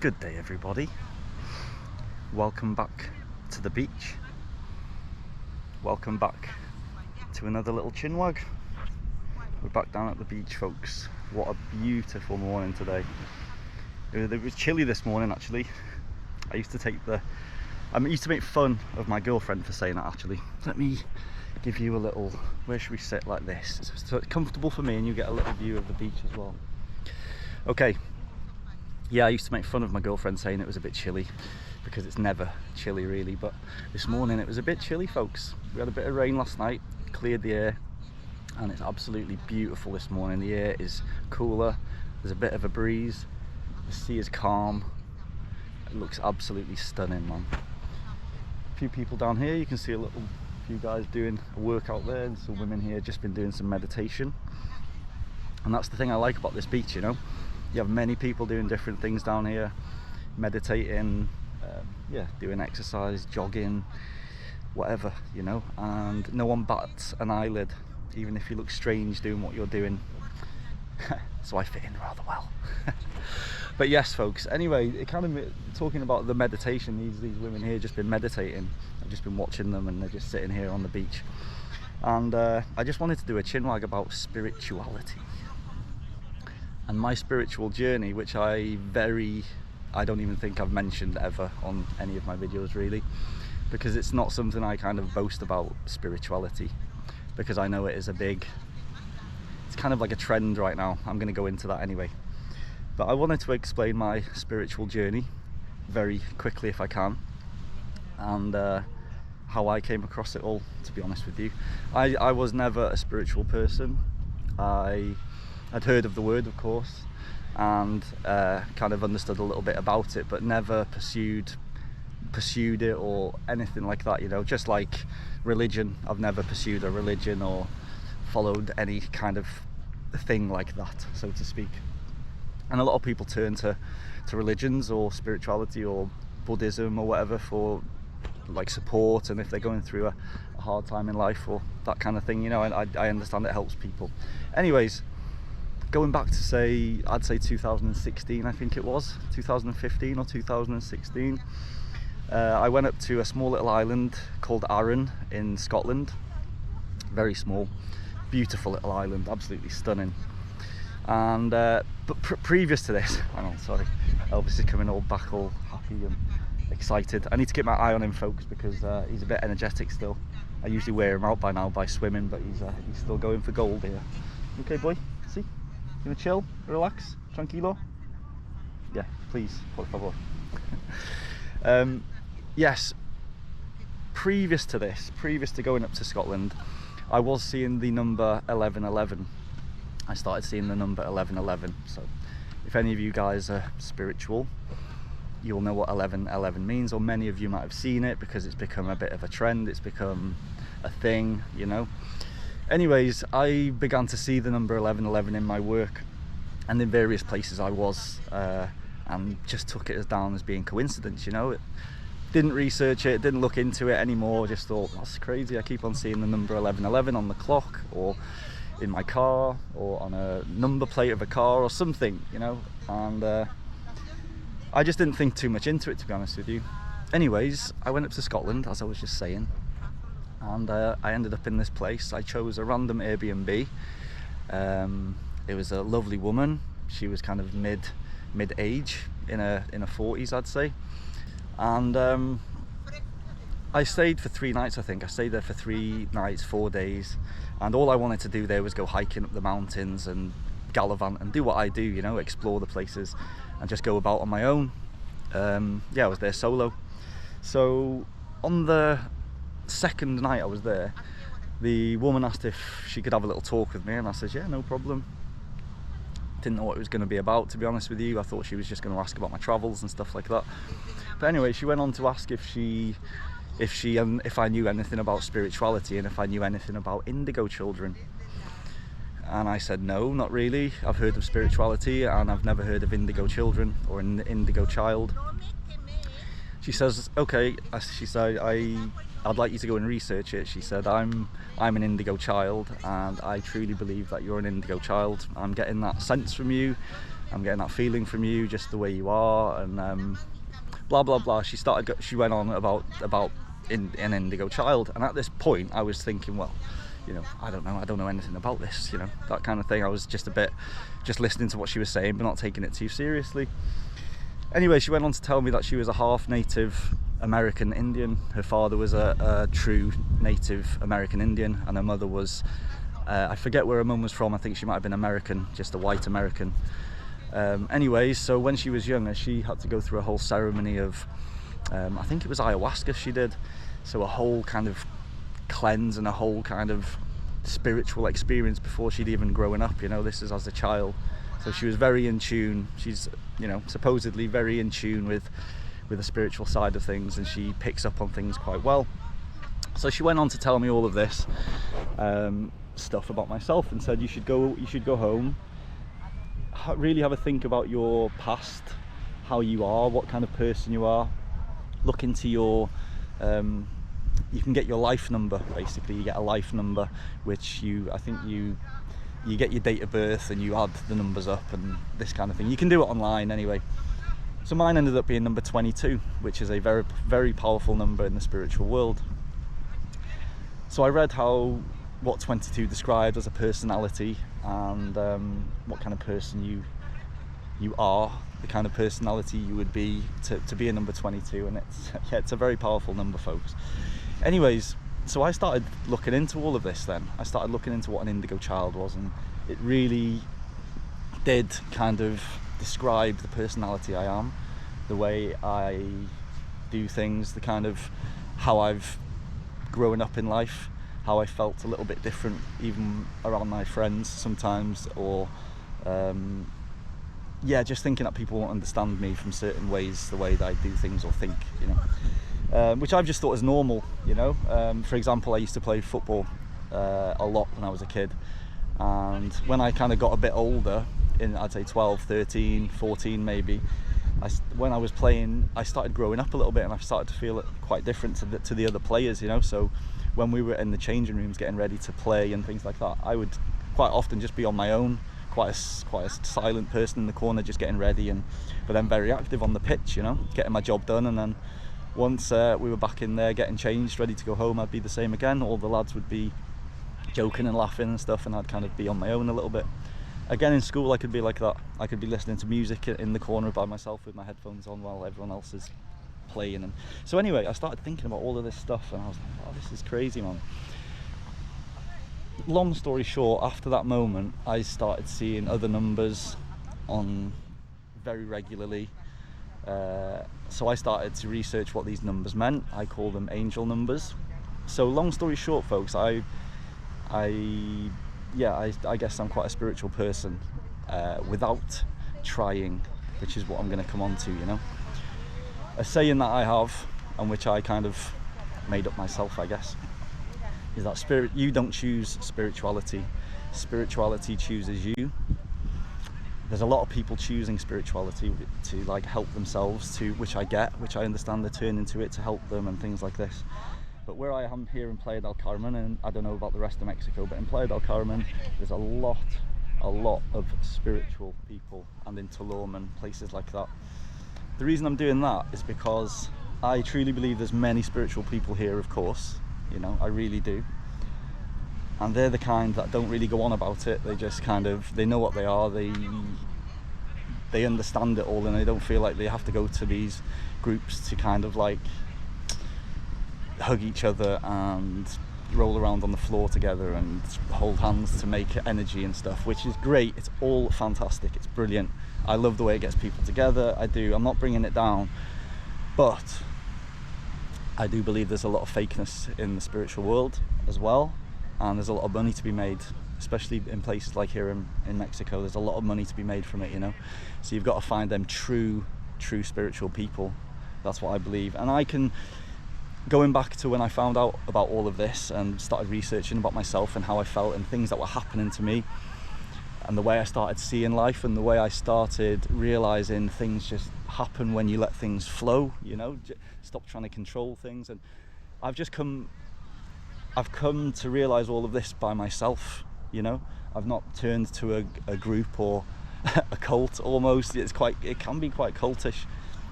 Good day, everybody. Welcome back to the beach. Welcome back to another little chinwag. We're back down at the beach, folks. What a beautiful morning today. It was chilly this morning, actually. I used to make fun of my girlfriend for saying that, actually. Let me give you a little, where should we sit like this? So it's comfortable for me and you get a little view of the beach as well. Okay. Yeah, I used to make fun of my girlfriend saying it was a bit chilly because it's never chilly really, but this morning it was a bit chilly, folks. We had a bit of rain last night, cleared the air, and it's absolutely beautiful this morning. The air is cooler, there's a bit of a breeze, the sea is calm. It looks absolutely stunning, man. A few people down here, you can see a few guys doing a workout there, and some women here just been doing some meditation. And that's the thing I like about this beach, you know. You have many people doing different things down here, meditating, doing exercise, jogging, whatever, you know, and no one bats an eyelid, even if you look strange doing what you're doing. So I fit in rather well. But yes, folks, anyway, talking about the meditation, these women here just been meditating. I've just been watching them and they're just sitting here on the beach. And I just wanted to do a chinwag about spirituality. And my spiritual journey, which I don't even think I've mentioned ever on any of my videos really, because it's not something I kind of boast about, spirituality, because I know it is it's kind of like a trend right now. I'm going to go into that anyway. But I wanted to explain my spiritual journey very quickly if I can, and how I came across it all, to be honest with you. I was never a spiritual person. I'd heard of the word, of course, and kind of understood a little bit about it, but never pursued it or anything like that, you know. Just like religion, I've never pursued a religion or followed any kind of thing like that, so to speak. And a lot of people turn to religions or spirituality or Buddhism or whatever for like support, and if they're going through a hard time in life or that kind of thing, you know. And I understand it helps people. Anyways, going back to I'd say 2016, I think it was 2015 or 2016, I went up to a small little island called Arran in Scotland. Very small, beautiful little island, absolutely stunning. And but previous to this, hang on, sorry, Elvis is coming all back all happy and excited. I need to keep my eye on him, folks, because he's a bit energetic still. I usually wear him out by now by swimming, but he's still going for gold here. Okay, boy, see? You gonna chill, relax, tranquilo? Yeah, please, por favor. Yes, previous to going up to Scotland, I was seeing the number 1111. I started seeing the number 1111. So if any of you guys are spiritual, you'll know what 1111 means, or many of you might have seen it because it's become a bit of a trend, it's become a thing, you know. Anyways, I began to see the number 1111 in my work and in various places I was, and just took it down as being coincidence, you know. Didn't research it, didn't look into it anymore, just thought, that's crazy, I keep on seeing the number 1111 on the clock or in my car or on a number plate of a car or something, you know. And I just didn't think too much into it, to be honest with you. Anyways, I went up to Scotland, as I was just saying, and I ended up in this place. I chose a random Airbnb. It was a lovely woman. She was kind of mid-age, in her 40s, I'd say. And I stayed for 3 nights, I think. I stayed there for 3 nights, 4 days, and all I wanted to do there was go hiking up the mountains and gallivant and do what I do, you know, explore the places and just go about on my own. I was there solo. So on the second night I was there, the woman asked if she could have a little talk with me, and I said, yeah, no problem. Didn't know what it was going to be about, to be honest with you. I thought she was just going to ask about my travels and stuff like that. But anyway, she went on to ask if I knew anything about spirituality and if I knew anything about indigo children. And I said, no, not really. I've heard of spirituality and I've never heard of indigo children or an indigo child. She says, okay. She said, I'd like you to go and research it. She said, I'm an indigo child and I truly believe that you're an indigo child. I'm getting that sense from you I'm getting that feeling from you, just the way you are, and blah blah blah. She went on about an indigo child, and at this point I was thinking, well, you know, I don't know anything about this, you know, that kind of thing. I was just listening to what she was saying, but not taking it too seriously. Anyway, she went on to tell me that she was a half Native American Indian. Her father was a true Native American Indian, and her mother was, I forget where her mum was from. I think she might have been American, just a white American. Anyways, so when she was younger, she had to go through a whole ceremony of, I think it was ayahuasca she did. So a whole kind of cleanse and a whole kind of spiritual experience before she'd even grown up, you know. This is as a child. So she was very in tune. She's, you know, supposedly very in tune with the spiritual side of things, and she picks up on things quite well. So she went on to tell me all of this stuff about myself, and said you should go home, really have a think about your past, how you are, what kind of person you are. Look into your you can get your life number. Basically, you get a life number, which I think you get your date of birth and you add the numbers up and this kind of thing. You can do it online anyway. So mine ended up being number 22, which is a very, very powerful number in the spiritual world. So I read what 22 described as a personality, and what kind of person you are, the kind of personality you would be to be a number 22, and it's a very powerful number, folks. Anyways, so I started looking into all of this then. I started looking into what an indigo child was, and it really did kind of describe the personality I am, the way I do things, the kind of how I've grown up in life, how I felt a little bit different even around my friends sometimes, or just thinking that people won't understand me from certain ways, the way that I do things or think, you know, which I've just thought is normal, you know. For example, I used to play football a lot when I was a kid, and when I kind of got a bit older, in I'd say 12, 13, 14 maybe, when I was playing, I started growing up a little bit, and I started to feel it quite different to the other players, you know. So when we were in the changing rooms getting ready to play and things like that, I would quite often just be on my own, quite a silent person in the corner, just getting ready, but then very active on the pitch, you know, getting my job done. And then once we were back in there getting changed, ready to go home, I'd be the same again. All the lads would be joking and laughing and stuff, and I'd kind of be on my own a little bit. Again, in school, I could be like that. I could be listening to music in the corner by myself with my headphones on while everyone else is playing. And so anyway, I started thinking about all of this stuff, and I was like, oh, this is crazy, man. Long story short, after that moment, I started seeing other numbers on very regularly. So I started to research what these numbers meant. I call them angel numbers. So long story short, folks, I guess I'm quite a spiritual person without trying, which is what I'm going to come on to, you know. A saying that I have, and which I kind of made up myself, I guess, is that you don't choose spirituality. Spirituality chooses you. There's a lot of people choosing spirituality to like help themselves, which I understand they turn into it to help them and things like this. But where I am here in Playa del Carmen, and I don't know about the rest of Mexico, but in Playa del Carmen, there's a lot of spiritual people, and in Tulum and places like that. The reason I'm doing that is because I truly believe there's many spiritual people here, of course, you know, I really do. And they're the kind that don't really go on about it. They just they know what they are, they understand it all, and they don't feel like they have to go to these groups to kind of like hug each other and roll around on the floor together and hold hands to make energy and stuff, which is great. It's all fantastic, it's brilliant. I love the way it gets people together, I do. I'm not bringing it down, but I do believe there's a lot of fakeness in the spiritual world as well, and there's a lot of money to be made, especially in places like here in Mexico. There's a lot of money to be made from it, you know. So you've got to find them true spiritual people. That's what I believe. And I can, going back to when I found out about all of this and started researching about myself and how I felt and things that were happening to me, and the way I started seeing life, and the way I started realizing things just happen when you let things flow, you know, stop trying to control things. And I've come to realize all of this by myself, you know. I've not turned to a group or a cult almost. It can be quite cultish.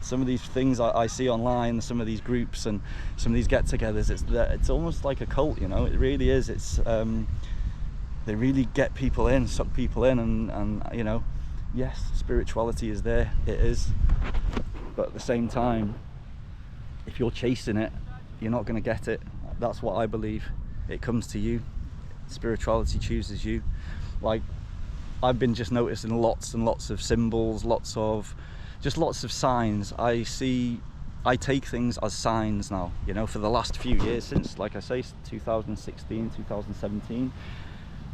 Some of these things I see online, some of these groups and some of these get-togethers, it's almost like a cult, you know. It really is. It's they really get people in, suck people in, and you know, yes, spirituality is there, it is, but at the same time, if you're chasing it, you're not going to get it. That's what I believe. It comes to you. Spirituality chooses you. Like, I've been just noticing lots and lots of symbols, lots of signs. I take things as signs now, you know. For the last few years, since, like I say, 2016, 2017,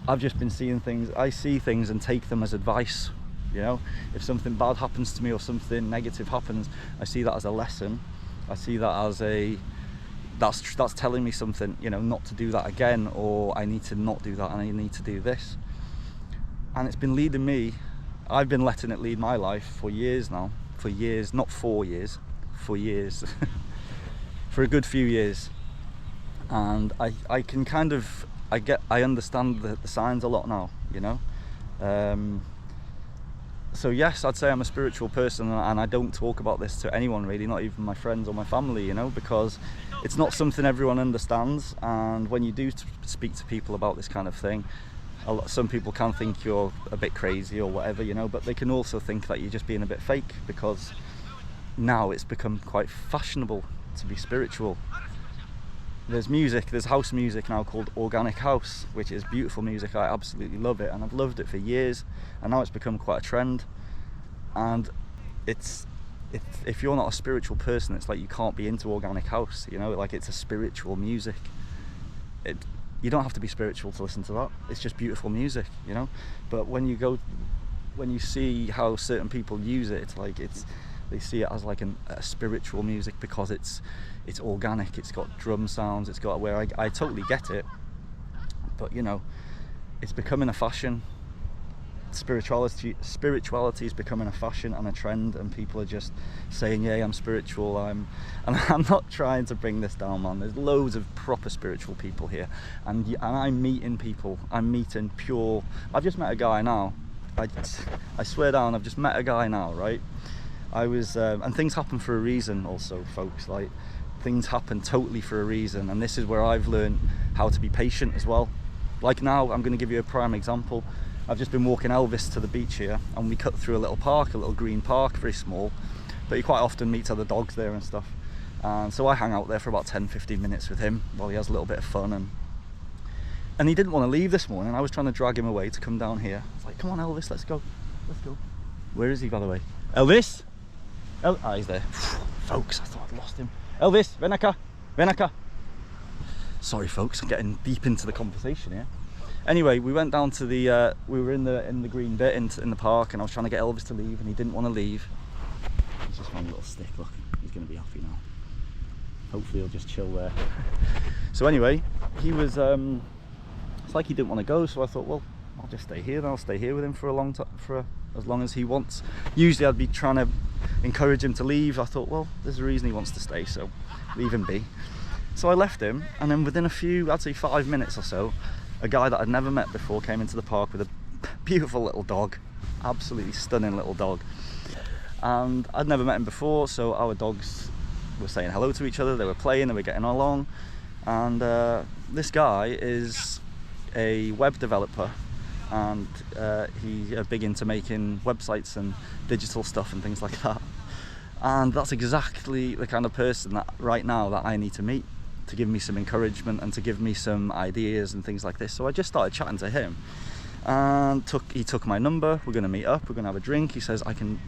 I've just been seeing things. I see things and take them as advice, you know. If something bad happens to me or something negative happens, I see that as a lesson. I see that as that's telling me something, you know, not to do that again, or I need to not do that and I need to do this. And it's been leading me. I've been letting it lead my life for years now. For years, not 4 years, for years. For a good few years. And I can kind of, I understand the signs a lot now, you know. So yes, I'd say I'm a spiritual person, and I don't talk about this to anyone really, not even my friends or my family, you know, because it's not something everyone understands. And when you do speak to people about this kind of thing, some people can think you're a bit crazy or whatever, you know, but they can also think that you're just being a bit fake, because now it's become quite fashionable to be spiritual. There's house music now called organic house, which is beautiful music. I absolutely love it, and I've loved it for years, and now it's become quite a trend. And if you're not a spiritual person, it's like you can't be into organic house, you know, like it's a spiritual music. You don't have to be spiritual to listen to that. It's just beautiful music, you know. But when you see how certain people use it, it's like they see it as like a spiritual music, because it's organic, it's got drum sounds, it's got, where I totally get it, but you know, it's becoming a fashion. Spirituality is becoming a fashion and a trend, and people are just saying, yeah, I'm spiritual, and I'm not trying to bring this down, man. There's loads of proper spiritual people here, and I'm meeting people. I'm meeting pure. I've just met a guy now. I swear down, I've just met a guy now, right? And things happen for a reason also, folks. Like, things happen totally for a reason, and this is where I've learned how to be patient as well. Like now, I'm going to give you a prime example. I've just been walking Elvis to the beach here, and we cut through a little park, a little green park, very small, but he quite often meets other dogs there and stuff. And so I hang out there for about 10-15 minutes with him while he has a little bit of fun, and he didn't want to leave this morning. I was trying to drag him away to come down here. I was like, come on Elvis, let's go. Where is he, by the way? Elvis? He's there. Folks, I thought I'd lost him. Elvis, ven acá. Sorry folks, I'm getting deep into the conversation here. Anyway, we went down to we were in the green bit in the park, and I was trying to get Elvis to leave, and he didn't want to leave. He's just found a little stick, look, he's going to be happy now. Hopefully he'll just chill there. So anyway, he was, it's like he didn't want to go, so I thought, well, I'll just stay here, and I'll stay here with him for a long time, for as long as he wants. Usually I'd be trying to encourage him to leave. I thought, well, there's a reason he wants to stay, so leave him be. So I left him, and then within I'd say 5 minutes or so, a guy that I'd never met before came into the park with a beautiful little dog, absolutely stunning little dog. And I'd never met him before, so our dogs were saying hello to each other, they were playing, they were getting along. And this guy is a web developer, and he's big into making websites and digital stuff and things like that. And that's exactly the kind of person that right now that I need to meet, to give me some encouragement and to give me some ideas and things like this. So I just started chatting to him, and he took my number. We're going to meet up, we're going to have a drink. He says, I can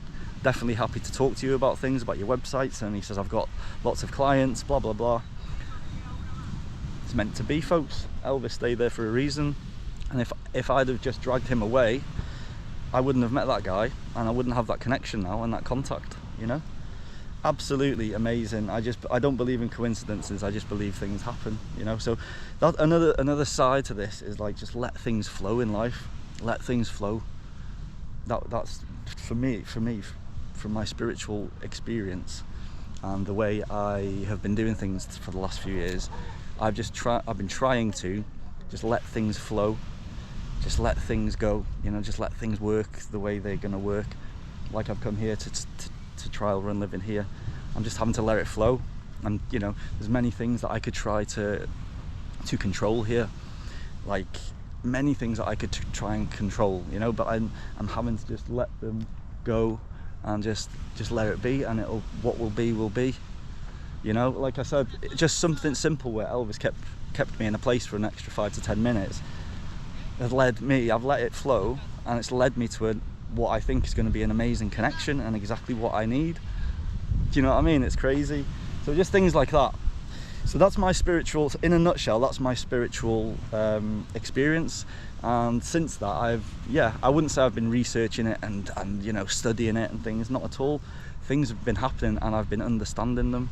definitely happy to talk to you about things, about your websites, and he says, I've got lots of clients, blah blah blah. It's meant to be, folks. Elvis stayed there for a reason, and if I'd have just dragged him away, I wouldn't have met that guy, and I wouldn't have that connection now and that contact, you know. Absolutely amazing. I don't believe in coincidences, I just believe things happen, you know. So that another side to this is like, just let things flow in life. Let things flow. That's for me from my spiritual experience and the way I have been doing things for the last few years. I've been trying to just let things flow. just let things go, you know, just let things work the way they're going to work. Like I've come here to trial run living here. I'm just having to let it flow. And you know, there's many things that I could try to control here, like many things that I could try and control, you know, but I'm having to just let them go and just let it be, and what will be, you know. Like I said, just something simple where Elvis kept me in a place for an extra 5 to 10 minutes has led me, I've let it flow, and it's led me to what I think is going to be an amazing connection and exactly what I need. Do you know what I mean? It's crazy. So just things like that. So that's my spiritual, in a nutshell, that's my spiritual experience. And since that, I wouldn't say I've been researching it and you know, studying it and things, not at all. Things have been happening and I've been understanding them.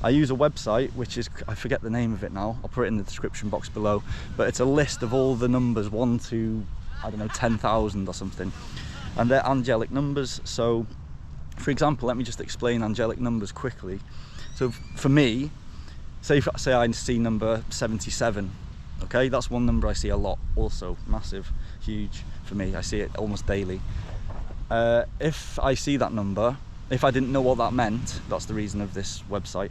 I use a website, which is, I forget the name of it now, I'll put it in the description box below, but it's a list of all the numbers, 1 to, I don't know, 10,000 or something, and they're angelic numbers. So for example, let me just explain angelic numbers quickly. So for me, say I see number 77, okay, that's one number I see a lot, also massive, huge for me. I see it almost daily. If I see that number, if I didn't know what that meant, that's the reason of this website.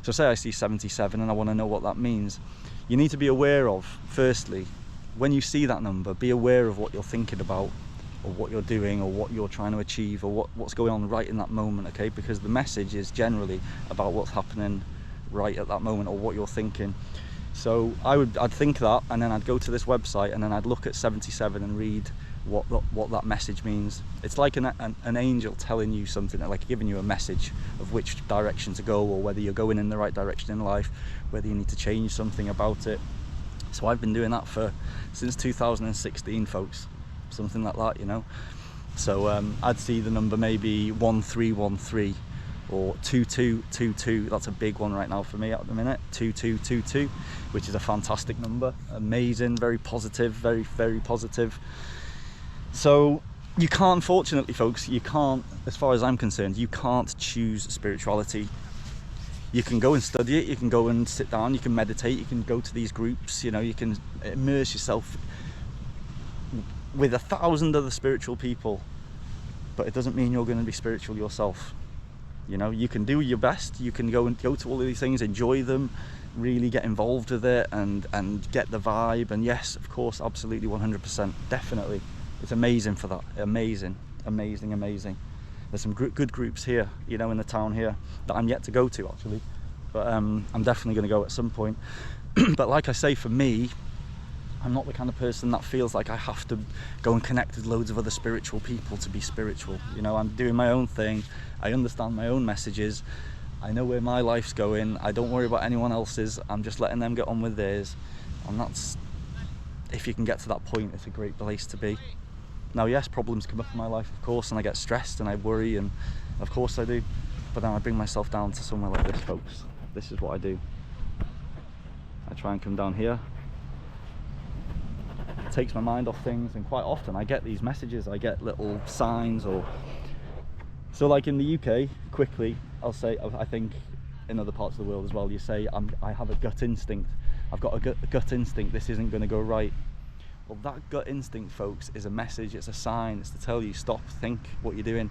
So say I see 77 and I want to know what that means. You need to be aware of, firstly, when you see that number, be aware of what you're thinking about, or what you're doing, or what you're trying to achieve, or what's going on right in that moment, okay? Because the message is generally about what's happening right at that moment, or what you're thinking. So I'd think that, and then I'd go to this website, and then I'd look at 77 and read what that message means. It's like an angel telling you something, like giving you a message of which direction to go, or whether you're going in the right direction in life, whether you need to change something about it. So I've been doing that since 2016, folks, something like that, you know. So I'd see the number maybe 1313 or 2222. That's a big one right now for me at the minute, 2222, which is a fantastic number, amazing, very positive, very, very positive. So you can't, unfortunately, folks, you can't, as far as I'm concerned, you can't choose spirituality. You can go and study it, you can go and sit down, you can meditate, you can go to these groups, you know, you can immerse yourself with 1,000 other spiritual people, but it doesn't mean you're going to be spiritual yourself. You know, you can do your best, you can go to all of these things, enjoy them, really get involved with it and get the vibe, and yes, of course, absolutely, 100%, definitely. It's amazing for that, amazing. There's some good groups here, you know, in the town here that I'm yet to go to, actually, but I'm definitely going to go at some point. But like I say, for me, I'm not the kind of person that feels like I have to go and connect with loads of other spiritual people to be spiritual. You know, I'm doing my own thing, I understand my own messages, I know where my life's going, I don't worry about anyone else's, I'm just letting them get on with theirs. And that's, if you can get to that point, it's a great place to be. Now yes, problems come up in my life, of course, and I get stressed and I worry, and of course I do, but then I bring myself down to somewhere like this, folks. This is what I do. I try and come down here. It takes my mind off things, and quite often I get these messages, I get little signs, or so like in the UK, quickly, I'll say, I think in other parts of the world as well, you say, I have a gut instinct, I've got a gut instinct, this isn't going to go right. Well, that gut instinct, folks, is a message, it's a sign, it's to tell you, stop, think what you're doing.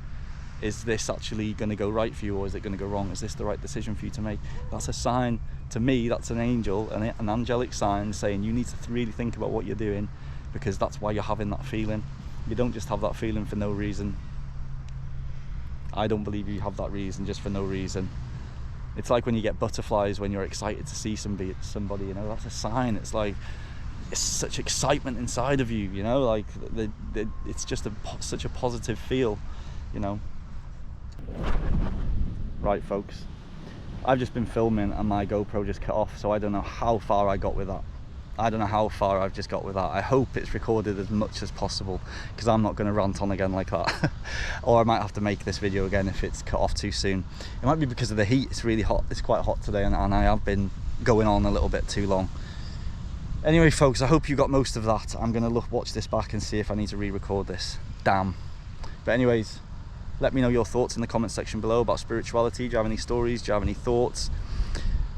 Is this actually going to go right for you, or is it going to go wrong? Is this the right decision for you to make? That's a sign, to me, that's an angel, an angelic sign saying you need to really think about what you're doing, because that's why you're having that feeling. You don't just have that feeling for no reason. I don't believe you have that reason just for no reason. It's like when you get butterflies when you're excited to see somebody, you know, that's a sign. It's like, it's such excitement inside of you, you know, like it's just such a positive feel, you know. Right, folks, I've just been filming and my GoPro just cut off, so I don't know how far I got with that. I don't know how far I've just got with that. I hope it's recorded as much as possible, because I'm not going to rant on again like that. Or I might have to make this video again if it's cut off too soon. It might be because of the heat, it's really hot, it's quite hot today, and I have been going on a little bit too long. Anyway, folks, I hope you got most of that. I'm going to watch this back and see if I need to re-record this. Damn. But anyways, let me know your thoughts in the comment section below about spirituality. Do you have any stories? Do you have any thoughts?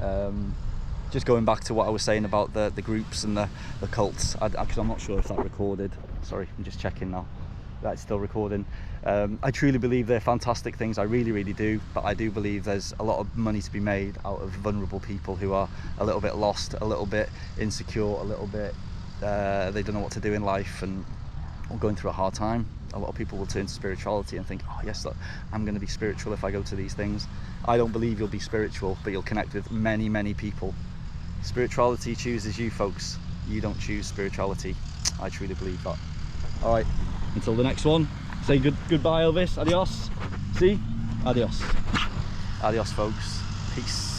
Do just going back to what I was saying about the groups and the cults, because I'm not sure if that recorded. Sorry, I'm just checking now. That's still recording. I truly believe they're fantastic things. I really, really do. But I do believe there's a lot of money to be made out of vulnerable people who are a little bit lost, a little bit insecure, a little bit they don't know what to do in life, and or going through a hard time. A lot of people will turn to spirituality and think, oh yes, look, I'm going to be spiritual if I go to these things. I don't believe you'll be spiritual, but you'll connect with many, many people. Spirituality chooses you, folks. You don't choose spirituality. I truly believe that. All right, until the next one, say goodbye, Elvis. Adios. See? Adios. Adios, folks. Peace.